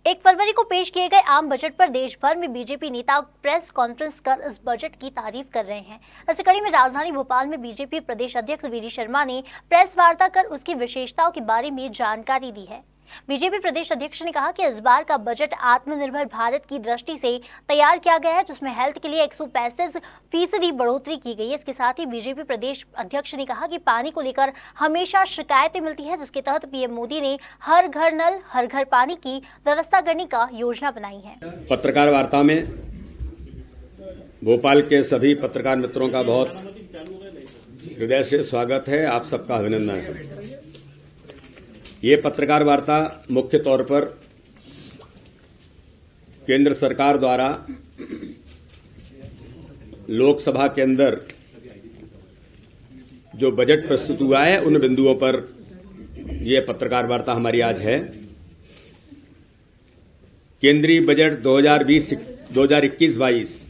1 फरवरी को पेश किए गए आम बजट पर देश भर में बीजेपी नेता प्रेस कॉन्फ्रेंस कर इस बजट की तारीफ कर रहे हैं। इसी कड़ी में राजधानी भोपाल में बीजेपी प्रदेश अध्यक्ष वीडी शर्मा ने प्रेस वार्ता कर उसकी विशेषताओं के बारे में जानकारी दी है। बीजेपी प्रदेश अध्यक्ष ने कहा कि इस बार का बजट आत्मनिर्भर भारत की दृष्टि से तैयार किया गया है, जिसमें हेल्थ के लिए 165% बढ़ोतरी की गई है। इसके साथ ही बीजेपी प्रदेश अध्यक्ष ने कहा कि पानी को लेकर हमेशा शिकायतें मिलती है, जिसके तहत पीएम मोदी ने हर घर नल हर घर पानी की व्यवस्था करने का योजना बनाई है। पत्रकार वार्ता में भोपाल के सभी पत्रकार मित्रों का बहुत हृदय से स्वागत है। आप सबका अभिनंदन है। ये पत्रकार वार्ता मुख्य तौर पर केंद्र सरकार द्वारा लोकसभा के अंदर जो बजट प्रस्तुत हुआ है उन बिंदुओं पर यह पत्रकार वार्ता हमारी आज है। केंद्रीय बजट 2021-22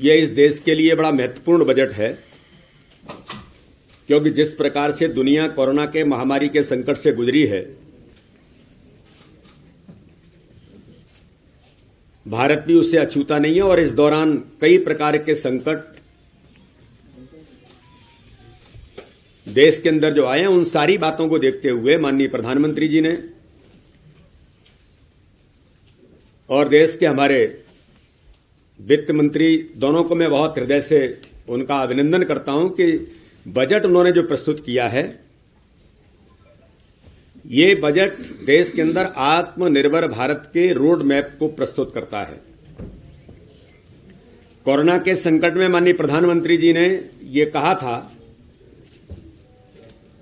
यह इस देश के लिए बड़ा महत्वपूर्ण बजट है, क्योंकि जिस प्रकार से दुनिया कोरोना के महामारी के संकट से गुजरी है, भारत भी उससे अछूता नहीं है। और इस दौरान कई प्रकार के संकट देश के अंदर जो आए हैं, उन सारी बातों को देखते हुए माननीय प्रधानमंत्री जी ने और देश के हमारे वित्त मंत्री दोनों को मैं बहुत हृदय से उनका अभिनंदन करता हूं कि बजट उन्होंने जो प्रस्तुत किया है, ये बजट देश के अंदर आत्मनिर्भर भारत के रोड मैप को प्रस्तुत करता है। कोरोना के संकट में माननीय प्रधानमंत्री जी ने ये कहा था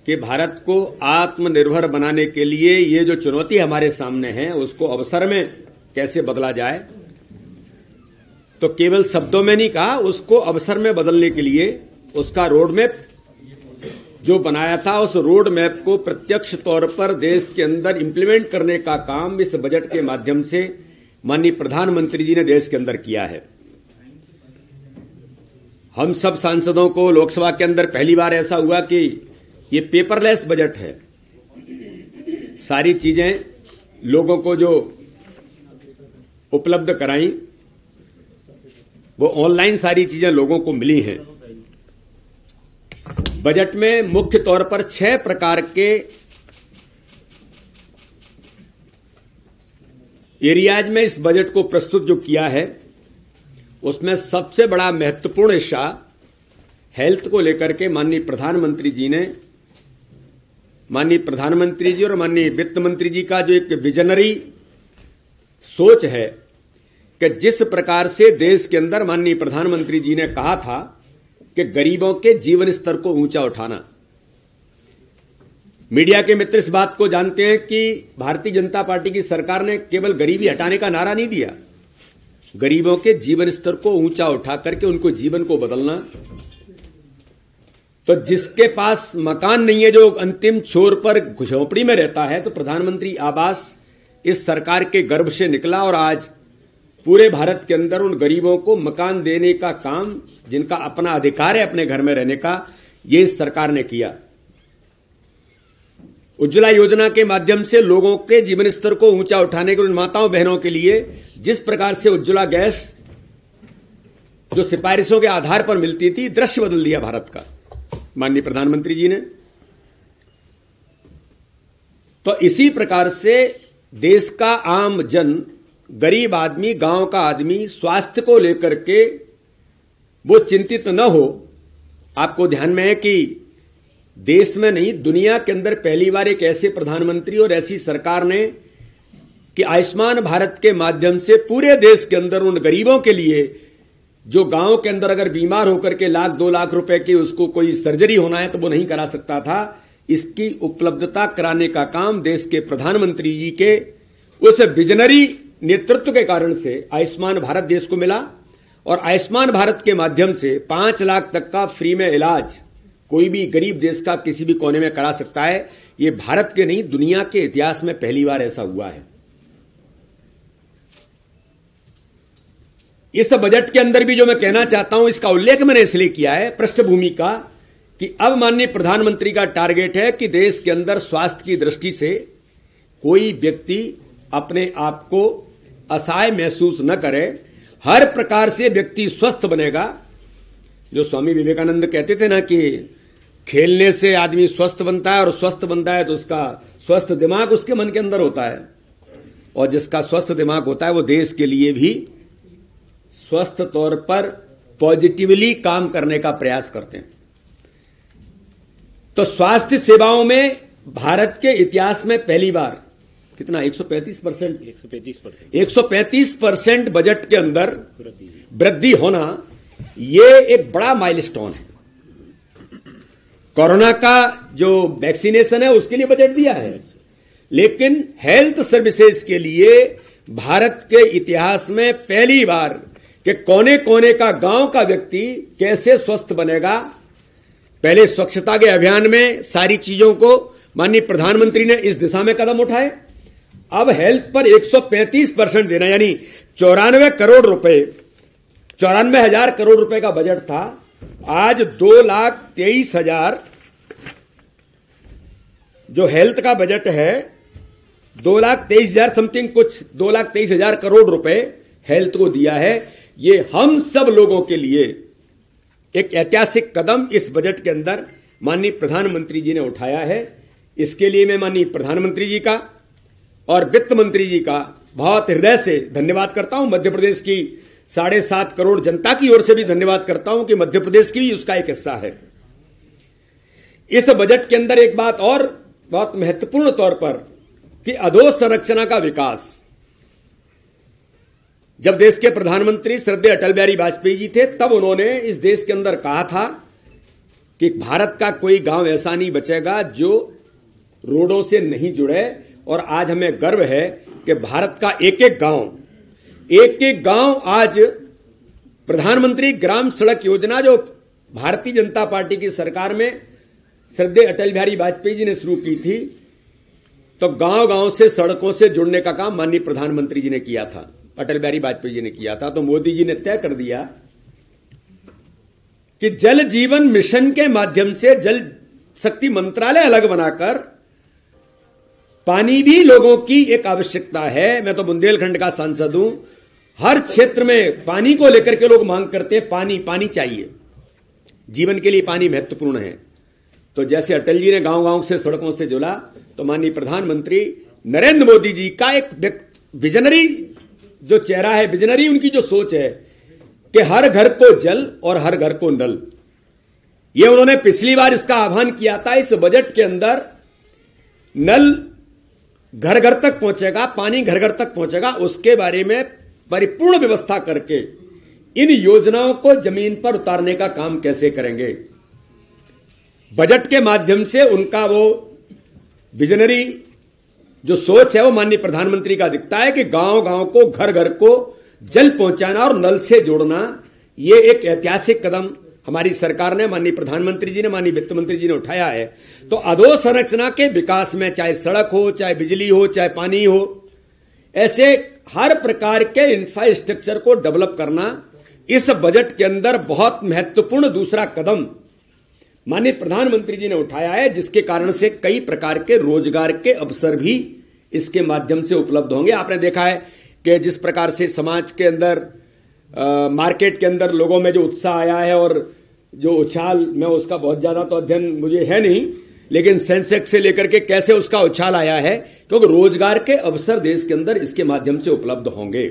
कि भारत को आत्मनिर्भर बनाने के लिए ये जो चुनौती हमारे सामने है, उसको अवसर में कैसे बदला जाए। तो केवल शब्दों में नहीं कहा, उसको अवसर में बदलने के लिए उसका रोड मैप जो बनाया था, उस रोड मैप को प्रत्यक्ष तौर पर देश के अंदर इंप्लीमेंट करने का काम इस बजट के माध्यम से माननीय प्रधानमंत्री जी ने देश के अंदर किया है। हम सब सांसदों को लोकसभा के अंदर पहली बार ऐसा हुआ कि ये पेपरलेस बजट है। सारी चीजें लोगों को जो उपलब्ध कराई, वो ऑनलाइन सारी चीजें लोगों को मिली हैं। बजट में मुख्य तौर पर 6 प्रकार के एरियाज में इस बजट को प्रस्तुत जो किया है, उसमें सबसे बड़ा महत्वपूर्ण हिस्सा हेल्थ को लेकर के माननीय प्रधानमंत्री जी और माननीय वित्त मंत्री जी का जो एक विजनरी सोच है कि जिस प्रकार से देश के अंदर माननीय प्रधानमंत्री जी ने कहा था कि गरीबों के जीवन स्तर को ऊंचा उठाना। मीडिया के मित्र इस बात को जानते हैं कि भारतीय जनता पार्टी की सरकार ने केवल गरीबी हटाने का नारा नहीं दिया, गरीबों के जीवन स्तर को ऊंचा उठा करके उनको जीवन को बदलना। तो जिसके पास मकान नहीं है, जो अंतिम छोर पर झोपड़ी में रहता है, तो प्रधानमंत्री आवास इस सरकार के गर्भ से निकला और आज पूरे भारत के अंदर उन गरीबों को मकान देने का काम, जिनका अपना अधिकार है अपने घर में रहने का, ये इस सरकार ने किया। उज्ज्वला योजना के माध्यम से लोगों के जीवन स्तर को ऊंचा उठाने के, उन माताओं बहनों के लिए जिस प्रकार से उज्ज्वला गैस जो सिफारिशों के आधार पर मिलती थी, दृश्य बदल दिया भारत का माननीय प्रधानमंत्री जी ने। तो इसी प्रकार से देश का आम जन, गरीब आदमी, गांव का आदमी स्वास्थ्य को लेकर के वो चिंतित न हो। आपको ध्यान में है कि देश में नहीं, दुनिया के अंदर पहली बार एक ऐसे प्रधानमंत्री और ऐसी सरकार ने कि आयुष्मान भारत के माध्यम से पूरे देश के अंदर उन गरीबों के लिए जो गांव के अंदर अगर बीमार होकर के 1-2 लाख रुपए की उसको कोई सर्जरी होना है तो वो नहीं करा सकता था, इसकी उपलब्धता कराने का काम देश के प्रधानमंत्री जी के उस विजनरी नेतृत्व के कारण से आयुष्मान भारत देश को मिला। और आयुष्मान भारत के माध्यम से 5 लाख तक का फ्री में इलाज कोई भी गरीब देश का किसी भी कोने में करा सकता है। ये भारत के नहीं, दुनिया के इतिहास में पहली बार ऐसा हुआ है। इस बजट के अंदर भी जो मैं कहना चाहता हूं, इसका उल्लेख मैंने इसलिए किया है पृष्ठभूमि का, कि अब माननीय प्रधानमंत्री का टारगेट है कि देश के अंदर स्वास्थ्य की दृष्टि से कोई व्यक्ति अपने आप को असहाय महसूस न करे, हर प्रकार से व्यक्ति स्वस्थ बनेगा। जो स्वामी विवेकानंद कहते थे ना कि खेलने से आदमी स्वस्थ बनता है, और स्वस्थ बनता है तो उसका स्वस्थ दिमाग उसके मन के अंदर होता है, और जिसका स्वस्थ दिमाग होता है वो देश के लिए भी स्वस्थ तौर पर पॉजिटिवली काम करने का प्रयास करते हैं। तो स्वास्थ्य सेवाओं में भारत के इतिहास में पहली बार कितना 135% बजट के अंदर वृद्धि होना, यह एक बड़ा माइलस्टोन है। कोरोना का जो वैक्सीनेशन है उसके लिए बजट दिया है, लेकिन हेल्थ सर्विसेज के लिए भारत के इतिहास में पहली बार कि कोने कोने का गांव का व्यक्ति कैसे स्वस्थ बनेगा। पहले स्वच्छता के अभियान में सारी चीजों को माननीय प्रधानमंत्री ने इस दिशा में कदम उठाए। अब हेल्थ पर 135% देना, यानी 94 करोड़ रुपए, 94,000 करोड़ रुपए का बजट था, आज 2,23,000 जो हेल्थ का बजट है, 2,23,000 समथिंग, कुछ 2,23,000 करोड़ रुपए हेल्थ को दिया है। ये हम सब लोगों के लिए एक ऐतिहासिक कदम इस बजट के अंदर माननीय प्रधानमंत्री जी ने उठाया है। इसके लिए मैं माननीय प्रधानमंत्री जी का और वित्त मंत्री जी का बहुत हृदय से धन्यवाद करता हूं। मध्य प्रदेश की 7.5 करोड़ जनता की ओर से भी धन्यवाद करता हूं कि मध्य प्रदेश की भी उसका एक हिस्सा है। इस बजट के अंदर एक बात और बहुत महत्वपूर्ण तौर पर कि अधोसंरचना का विकास। जब देश के प्रधानमंत्री श्रद्धेय अटल बिहारी वाजपेयी जी थे, तब उन्होंने इस देश के अंदर कहा था कि भारत का कोई गांव ऐसा नहीं बचेगा जो रोडों से नहीं जुड़े। और आज हमें गर्व है कि भारत का एक एक गांव आज प्रधानमंत्री ग्राम सड़क योजना जो भारतीय जनता पार्टी की सरकार में श्रद्धेय अटल बिहारी वाजपेयी जी ने शुरू की थी, तो गांव गांव से सड़कों से जुड़ने का काम माननीय प्रधानमंत्री जी ने किया था, अटल बिहारी वाजपेयी जी ने किया था। तो मोदी जी ने तय कर दिया कि जल जीवन मिशन के माध्यम से जल शक्ति मंत्रालय अलग बनाकर, पानी भी लोगों की एक आवश्यकता है। मैं तो बुंदेलखंड का सांसद हूं, हर क्षेत्र में पानी को लेकर के लोग मांग करते हैं, पानी चाहिए, जीवन के लिए पानी महत्वपूर्ण है। तो जैसे अटल जी ने गांव गांव से सड़कों से जुड़ा, तो माननीय प्रधानमंत्री नरेंद्र मोदी जी का एक विजनरी जो चेहरा है, विजनरी उनकी जो सोच है कि हर घर को जल और हर घर को नल, ये उन्होंने पिछली बार इसका आह्वान किया था। इस बजट के अंदर नल घर घर तक पहुंचेगा, पानी घर घर तक पहुंचेगा, उसके बारे में परिपूर्ण व्यवस्था करके इन योजनाओं को जमीन पर उतारने का काम कैसे करेंगे। बजट के माध्यम से उनका वो विजनरी जो सोच है वो माननीय प्रधानमंत्री का दिखता है कि गांव गांव को, घर घर को जल पहुंचाना और नल से जोड़ना, ये एक ऐतिहासिक कदम हमारी सरकार ने, माननीय प्रधानमंत्री जी ने, माननीय वित्त मंत्री जी ने उठाया है। तो अधोसंरचना के विकास में, चाहे सड़क हो, चाहे बिजली हो, चाहे पानी हो, ऐसे हर प्रकार के इंफ्रास्ट्रक्चर को डेवलप करना इस बजट के अंदर बहुत महत्वपूर्ण दूसरा कदम माननीय प्रधानमंत्री जी ने उठाया है, जिसके कारण से कई प्रकार के रोजगार के अवसर भी इसके माध्यम से उपलब्ध होंगे। आपने देखा है कि जिस प्रकार से समाज के अंदर, मार्केट के अंदर लोगों में जो उत्साह आया है और जो उछाल, मैं उसका बहुत ज्यादा तो अध्ययन मुझे है नहीं, लेकिन सेंसेक्स से लेकर के कैसे उसका उछाल आया है, क्योंकि रोजगार के अवसर देश के अंदर इसके माध्यम से उपलब्ध होंगे।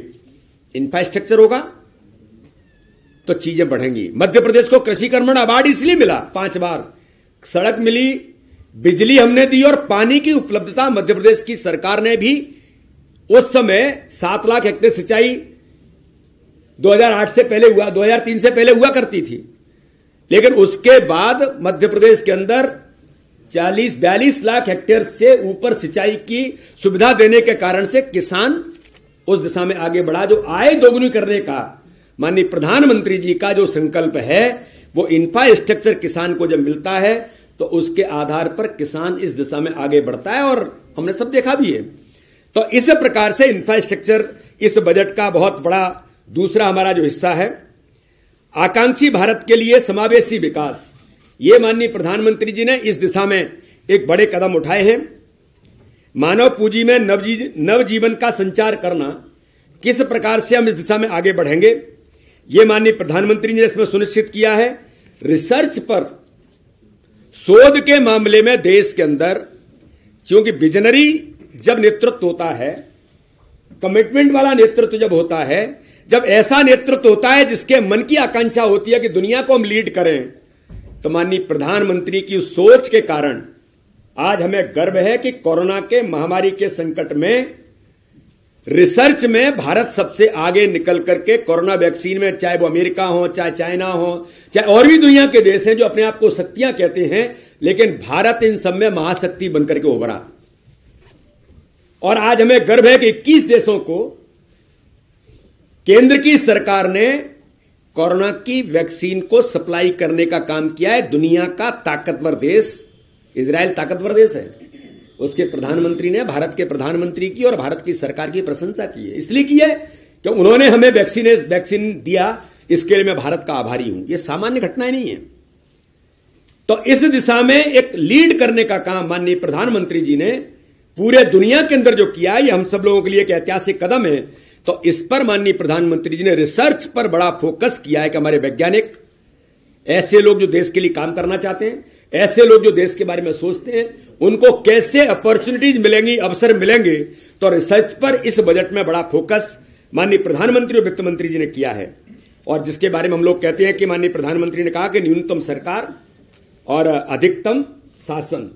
इंफ्रास्ट्रक्चर होगा तो चीजें बढ़ेंगी। मध्य प्रदेश को कृषि कर्मण अवार्ड इसलिए मिला 5 बार, सड़क मिली, बिजली हमने दी और पानी की उपलब्धता मध्य प्रदेश की सरकार ने भी उस समय 7 लाख हेक्टेयर सिंचाई 2008 से पहले हुआ, 2003 से पहले हुआ करती थी, लेकिन उसके बाद मध्य प्रदेश के अंदर 40-42 लाख हेक्टेयर से ऊपर सिंचाई की सुविधा देने के कारण से किसान उस दिशा में आगे बढ़ा। जो आय दोगुनी करने का माननीय प्रधानमंत्री जी का जो संकल्प है, वो इंफ्रास्ट्रक्चर किसान को जब मिलता है तो उसके आधार पर किसान इस दिशा में आगे बढ़ता है, और हमने सब देखा भी है। तो इस प्रकार से इंफ्रास्ट्रक्चर इस बजट का बहुत बड़ा दूसरा हमारा जो हिस्सा है। आकांक्षी भारत के लिए समावेशी विकास, ये माननीय प्रधानमंत्री जी ने इस दिशा में एक बड़े कदम उठाए हैं। मानव पूंजी में नवजीवन का संचार करना, किस प्रकार से हम इस दिशा में आगे बढ़ेंगे, ये माननीय प्रधानमंत्री ने इसमें सुनिश्चित किया है। रिसर्च पर शोध के मामले में देश के अंदर, क्योंकि विजनरी जब नेतृत्व होता है, कमिटमेंट वाला नेतृत्व जब होता है, जब ऐसा नेतृत्व होता है जिसके मन की आकांक्षा होती है कि दुनिया को हम लीड करें, तो माननीय प्रधानमंत्री की उस सोच के कारण आज हमें गर्व है कि कोरोना के महामारी के संकट में रिसर्च में भारत सबसे आगे निकल करके कोरोना वैक्सीन में, चाहे वो अमेरिका हो, चाहे चाइना हो, चाहे और भी दुनिया के देश हैं जो अपने आप को शक्तियां कहते हैं, लेकिन भारत इन सब में महाशक्ति बनकर के उभरा। और आज हमें गर्व है कि 21 देशों को केंद्र की सरकार ने कोरोना की वैक्सीन को सप्लाई करने का काम किया है। दुनिया का ताकतवर देश इजराइल ताकतवर देश है, उसके प्रधानमंत्री ने भारत के प्रधानमंत्री की और भारत की सरकार की प्रशंसा की है। इसलिए की है कि उन्होंने हमें वैक्सीन दिया, इसके लिए मैं भारत का आभारी हूं। यह सामान्य घटनाएं नहीं है। तो इस दिशा में एक लीड करने का काम माननीय प्रधानमंत्री जी ने पूरे दुनिया के अंदर जो किया, यह हम सब लोगों के लिए एक ऐतिहासिक कदम है। तो इस पर माननीय प्रधानमंत्री जी ने रिसर्च पर बड़ा फोकस किया है कि हमारे वैज्ञानिक, ऐसे लोग जो देश के लिए काम करना चाहते हैं, ऐसे लोग जो देश के बारे में सोचते हैं, उनको कैसे अपॉर्चुनिटीज मिलेंगी, अवसर मिलेंगे। तो रिसर्च पर इस बजट में बड़ा फोकस माननीय प्रधानमंत्री और वित्त मंत्री जी ने किया है। और जिसके बारे में हम लोग कहते हैं कि माननीय प्रधानमंत्री ने कहा कि न्यूनतम सरकार और अधिकतम शासन,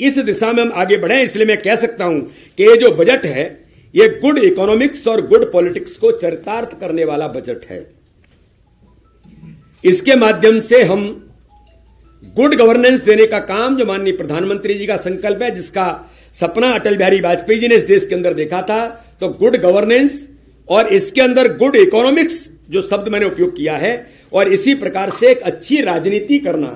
इस दिशा में हम आगे बढ़े। इसलिए मैं कह सकता हूं कि ये जो बजट है, ये गुड इकोनॉमिक्स और गुड पॉलिटिक्स को चरितार्थ करने वाला बजट है। इसके माध्यम से हम गुड गवर्नेंस देने का काम, जो माननीय प्रधानमंत्री जी का संकल्प है, जिसका सपना अटल बिहारी वाजपेयी जी ने इस देश के अंदर देखा था, तो गुड गवर्नेंस और इसके अंदर गुड इकोनॉमिक्स जो शब्द मैंने उपयोग किया है, और इसी प्रकार से एक अच्छी राजनीति करना,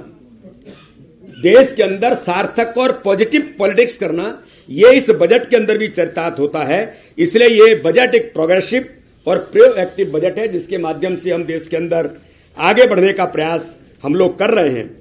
देश के अंदर सार्थक और पॉजिटिव पॉलिटिक्स करना, यह इस बजट के अंदर भी चरितार्थ होता है। इसलिए यह बजट एक प्रोग्रेसिव और प्रोएक्टिव बजट है, जिसके माध्यम से हम देश के अंदर आगे बढ़ने का प्रयास हम लोग कर रहे हैं।